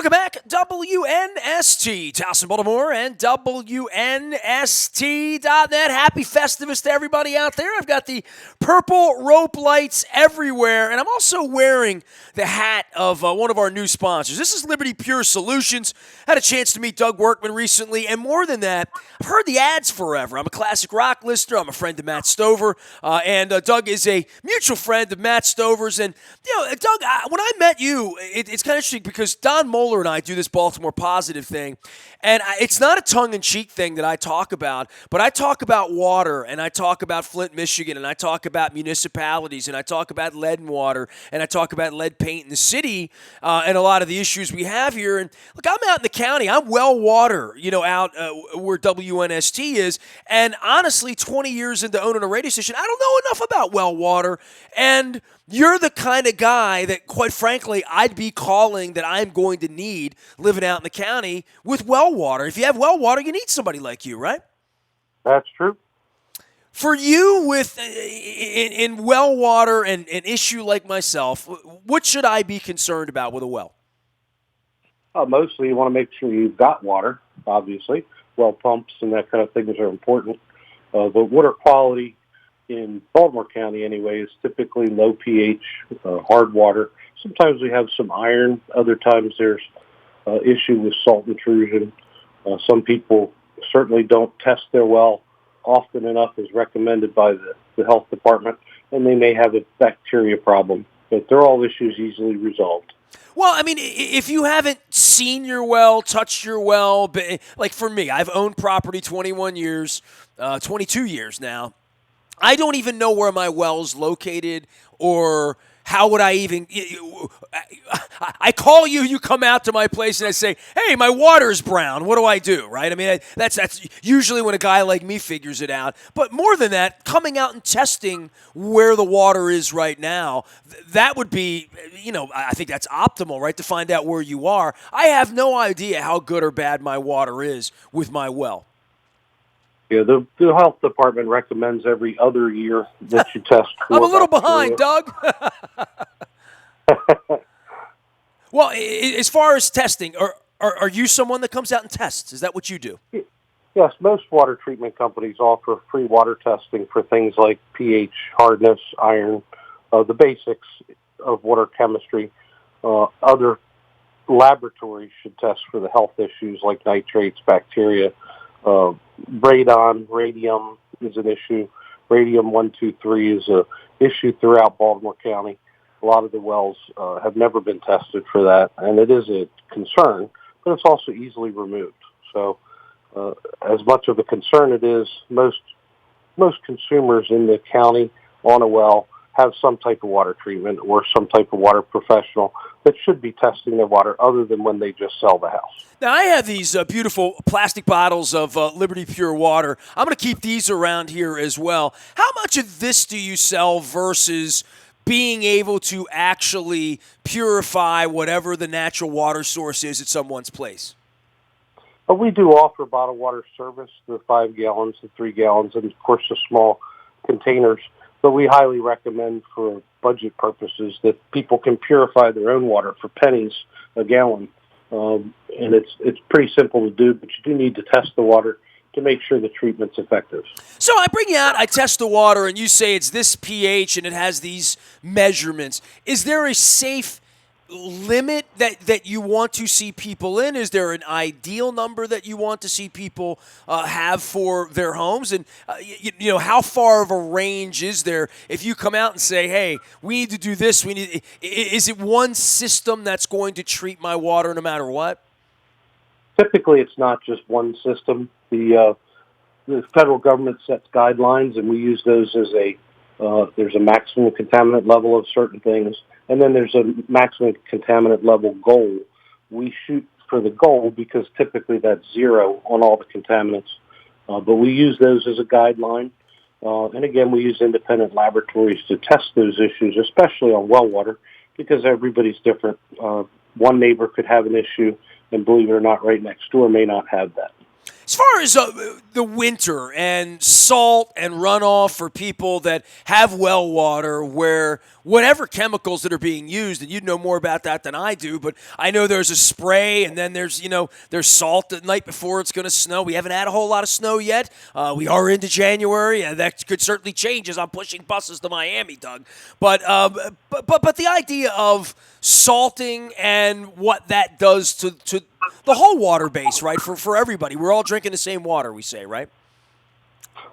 Welcome back, WNST, Towson, Baltimore, and WNST.net. Happy Festivus to everybody out there. I've got the purple rope lights everywhere, and I'm also wearing the hat of one of our new sponsors. This is Liberty Pure Solutions. Had a chance to meet Doug Workman recently, and more than that, I've heard the ads forever. I'm a classic rock listener. I'm a friend of Matt Stover, and Doug is a mutual friend of Matt Stover's. And, Doug, when I met you, it's kind of interesting because Don Moeller and I do this Baltimore Positive thing, and it's not a tongue-in-cheek thing that I talk about, but I talk about water, and I talk about Flint, Michigan, and I talk about municipalities, and I talk about lead in water, and I talk about lead paint in the city, and a lot of the issues we have here. And look, I'm out in the county. I'm well water, out where WNST is, and honestly, 20 years into owning a radio station, I don't know enough about well water, and you're the kind of guy that, quite frankly, I'd be calling that I'm going to need living out in the county with well water. If you have well water, you need somebody like you, right? That's true. For you, with in well water and an issue like myself, what should I be concerned about with a well? Mostly you want to make sure you've got water, obviously. Well pumps and that kind of things are important. But water quality in Baltimore County anyway is typically low pH, hard water. Sometimes we have some iron. Other times there's issue with salt intrusion. Some people certainly don't test their well often enough as recommended by the health department, and they may have a bacteria problem. But they're all issues easily resolved. Well, I mean, if you haven't seen your well, touched your well, like for me, I've owned property 21 years, 22 years now. I don't even know where my well's located, or how would I even – I call you, you come out to my place, and I say, hey, my water's brown. What do I do, right? I mean, that's usually when a guy like me figures it out. But more than that, coming out and testing where the water is right now, that would be – I think that's optimal, right, to find out where you are. I have no idea how good or bad my water is with my well. Yeah, the health department recommends every other year that you test for I'm a little bacteria. behind, Doug. Well, as far as testing, are you someone that comes out and tests? Is that what you do? Yes, most water treatment companies offer free water testing for things like pH, hardness, iron, the basics of water chemistry. Other laboratories should test for the health issues like nitrates, bacteria. Radon, radium is an issue. Radium-123 is an issue throughout Baltimore County. A lot of the wells have never been tested for that, and it is a concern, but it's also easily removed. So as much of a concern it is, most consumers in the county on a well have some type of water treatment or some type of water professional that should be testing their water other than when they just sell the house. Now, I have these beautiful plastic bottles of Liberty Pure water. I'm going to keep these around here as well. How much of this do you sell versus being able to actually purify whatever the natural water source is at someone's place? We do offer bottled water service, the 5 gallons, the 3 gallons, and, of course, the small containers. But we highly recommend for budget purposes that people can purify their own water for pennies a gallon. And it's pretty simple to do, but you do need to test the water to make sure the treatment's effective. So I bring you out, I test the water, and you say it's this pH and it has these measurements. Is there a safe limit that you want to see people in? Is there an ideal number that you want to see people have for their homes? And, how far of a range is there if you come out and say, hey, we need to do this, is it one system that's going to treat my water no matter what? Typically, it's not just one system. The federal government sets guidelines, and we use those as there's a maximum contaminant level of certain things, and then there's a maximum contaminant level goal. We shoot for the goal because typically that's 0 on all the contaminants, but we use those as a guideline. And again, we use independent laboratories to test those issues, especially on well water, because everybody's different. One neighbor could have an issue, and believe it or not, right next door may not have that. As far as the winter and salt and runoff for people that have well water where whatever chemicals that are being used, and you'd know more about that than I do, but I know there's a spray, and then there's salt the night before it's going to snow. We haven't had a whole lot of snow yet. We are into January, and that could certainly change as I'm pushing buses to Miami, Doug. But the idea of salting and what that does to the whole water base, right, for everybody. We're all drinking the same water, we say, right?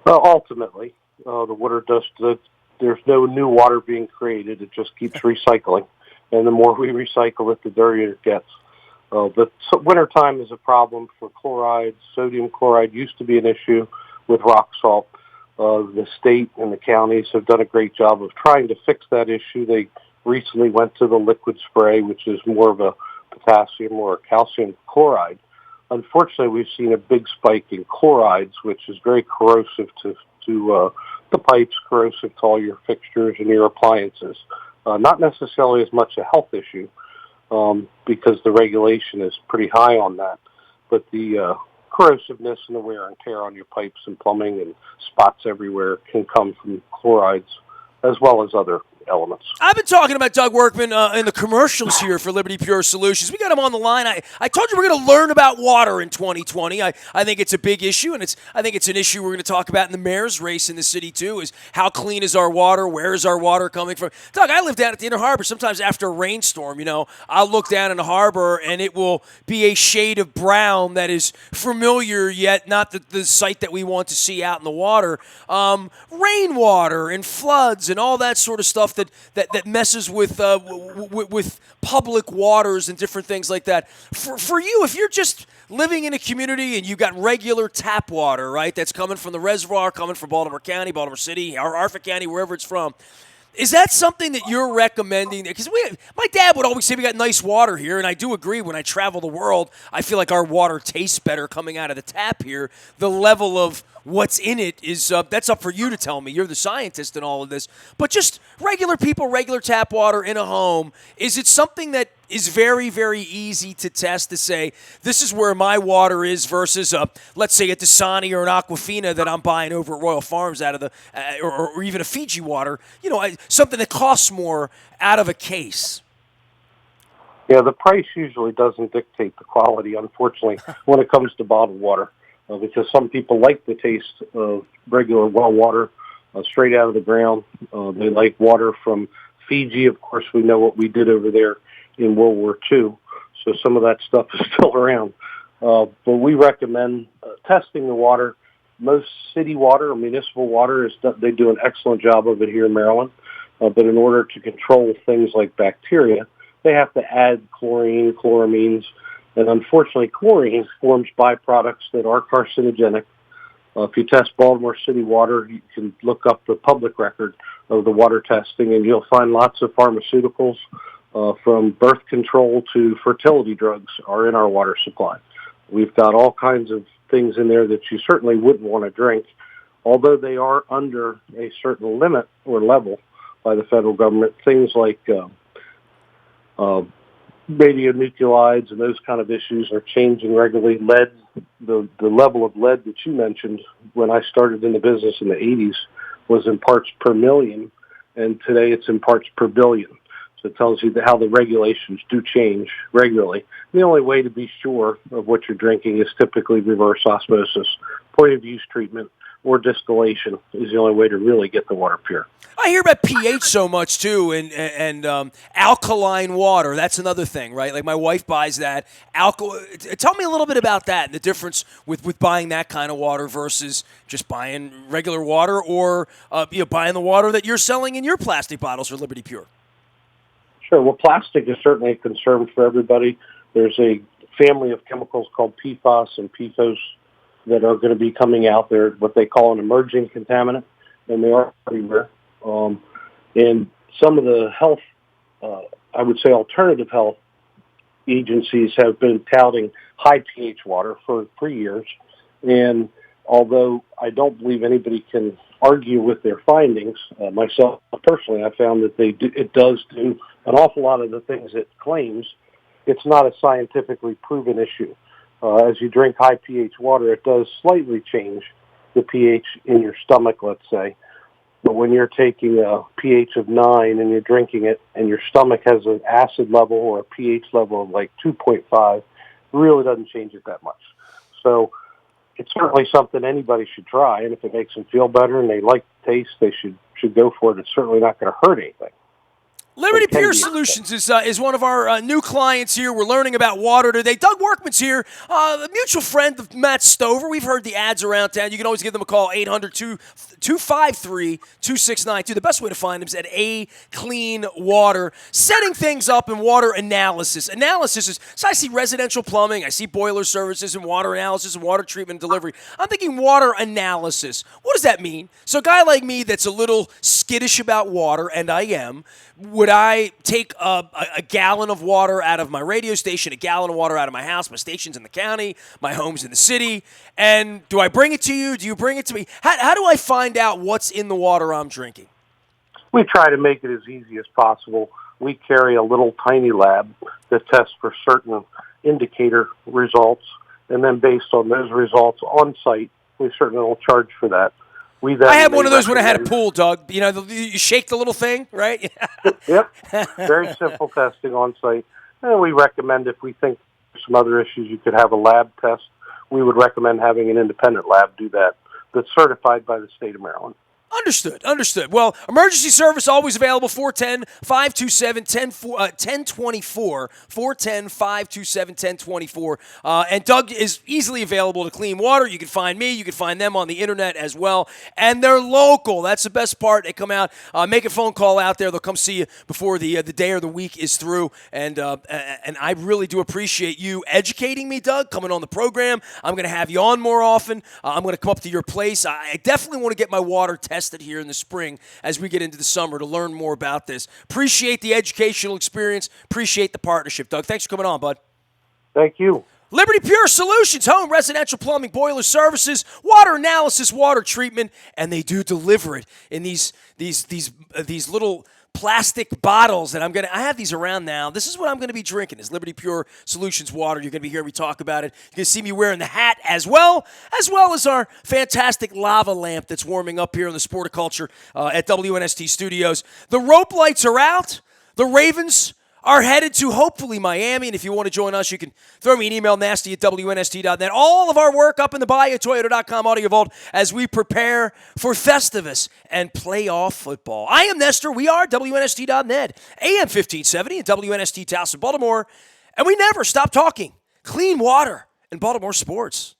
Ultimately, the water does. There's no new water being created. It just keeps recycling, and the more we recycle it, the dirtier it gets. But wintertime is a problem for chloride. Sodium chloride used to be an issue with rock salt. The state and the counties have done a great job of trying to fix that issue. They recently went to the liquid spray, which is more of a potassium or calcium chloride. Unfortunately, we've seen a big spike in chlorides, which is very corrosive to the pipes, corrosive to all your fixtures and your appliances. Not necessarily as much a health issue because the regulation is pretty high on that, but the corrosiveness and the wear and tear on your pipes and plumbing and spots everywhere can come from chlorides as well as other elements. I've been talking about Doug Workman in the commercials here for Liberty Pure Solutions. We got him on the line. I told you we're going to learn about water in 2020. I think it's a big issue, and I think it's an issue we're going to talk about in the mayor's race in the city, too, is how clean is our water? Where is our water coming from? Doug, I live down at the Inner Harbor. Sometimes after a rainstorm, I'll look down in the harbor, and it will be a shade of brown that is familiar, yet not the sight that we want to see out in the water. Rainwater and floods and all that sort of stuff that messes with public waters and different things like that. For you, if you're just living in a community and you got regular tap water, right, that's coming from the reservoir, coming from Baltimore County, Baltimore City, or Arthur County, wherever it's from, is that something that you're recommending? Because my dad would always say we got nice water here, and I do agree. When I travel the world, I feel like our water tastes better coming out of the tap here. The level of what's in it is that's up for you to tell me. You're the scientist in all of this. But just regular people, regular tap water in a home, is it something that is very, very easy to test to say, this is where my water is versus, let's say, a Dasani or an Aquafina that I'm buying over at Royal Farms out of the, or even a Fiji water, something that costs more out of a case? Yeah, the price usually doesn't dictate the quality, unfortunately, when it comes to bottled water, because some people like the taste of regular well water straight out of the ground. They like water from Fiji. Of course, we know what we did over there in World War II, so some of that stuff is still around. But we recommend testing the water. Most city water or municipal water, they do an excellent job of it here in Maryland. But in order to control things like bacteria, they have to add chlorine, chloramines, and unfortunately chlorine forms byproducts that are carcinogenic. If you test Baltimore City water, you can look up the public record of the water testing, and you'll find lots of pharmaceuticals from birth control to fertility drugs are in our water supply. We've got all kinds of things in there that you certainly wouldn't want to drink, although they are under a certain limit or level by the federal government. Things like radionuclides and those kind of issues are changing regularly. Lead, the level of lead that you mentioned when I started in the business in the 80s was in parts per million, and today it's in parts per billion. So it tells you how the regulations do change regularly. The only way to be sure of what you're drinking is typically reverse osmosis, point-of-use treatment, or distillation is the only way to really get the water pure. I hear about pH so much, too, and alkaline water. That's another thing, right? Like my wife buys that. Tell me a little bit about that and the difference with buying that kind of water versus just buying regular water or buying the water that you're selling in your plastic bottles for Liberty Pure. Sure. Well, plastic is certainly a concern for everybody. There's a family of chemicals called PFAS and PFOS that are going to be coming out. They're what they call an emerging contaminant, and they are everywhere. And some of the health, I would say alternative health agencies have been touting high pH water for 3 years. And although I don't believe anybody can argue with their findings, myself personally, I found that it does do an awful lot of the things it claims. It's not a scientifically proven issue. As you drink high pH water, it does slightly change the pH in your stomach, let's say. But when you're taking a pH of 9 and you're drinking it and your stomach has an acid level or a pH level of like 2.5, it really doesn't change it that much. So it's certainly something anybody should try, and if it makes them feel better and they like the taste, they should go for it. It's certainly not going to hurt anything. Liberty Pure Solutions is one of our new clients here. We're learning about water today. Doug Workman's here, a mutual friend of Matt Stover. We've heard the ads around town. You can always give them a call, 800-253-2692. The best way to find them is at A Clean Water, setting things up in water analysis. Analysis is, so I see residential plumbing, I see boiler services and water analysis and water treatment and delivery. I'm thinking water analysis. What does that mean? So a guy like me that's a little skittish about water, and I am, would I take a gallon of water out of my radio station, a gallon of water out of my house, my station's in the county, my home's in the city, and do I bring it to you? Do you bring it to me? How do I find out what's in the water I'm drinking? We try to make it as easy as possible. We carry a little tiny lab that tests for certain indicator results, and then based on those results on site, we certainly will charge for that. I had one of those when I had a pool, Doug. You know, you shake the little thing, right? Yep. Very simple testing on site. And we recommend if we think there's some other issues, you could have a lab test. We would recommend having an independent lab do that that's certified by the state of Maryland. Understood. Well, emergency service always available, 410-527-1024, 410-527-1024. And Doug is easily available to clean water. You can find me. You can find them on the internet as well. And they're local. That's the best part. They come out, make a phone call out there. They'll come see you before the day or the week is through. And I really do appreciate you educating me, Doug, coming on the program. I'm going to have you on more often. I'm going to come up to your place. I definitely want to get my water tested here in the spring as we get into the summer to learn more about this. Appreciate the educational experience. Appreciate the partnership, Doug. Thanks for coming on, bud. Thank you. Liberty Pure Solutions, home, residential plumbing, boiler services, water analysis, water treatment, and they do deliver it in these little plastic bottles that I have these around now. This is what I'm going to be drinking, is Liberty Pure Solutions water. You're going to be hearing me talk about it. You're going to see me wearing the hat as well as our fantastic lava lamp that's warming up here in the Sporticulture at WNST Studios. The rope lights are out. The Ravens are headed to, hopefully, Miami. And if you want to join us, you can throw me an email, nasty@WNST.net. All of our work up in the BuyAToyota.com audio vault as we prepare for Festivus and playoff football. I am Nestor. We are WNST.net, AM 1570 and WNST Towson, Baltimore. And we never stop talking clean water and Baltimore sports.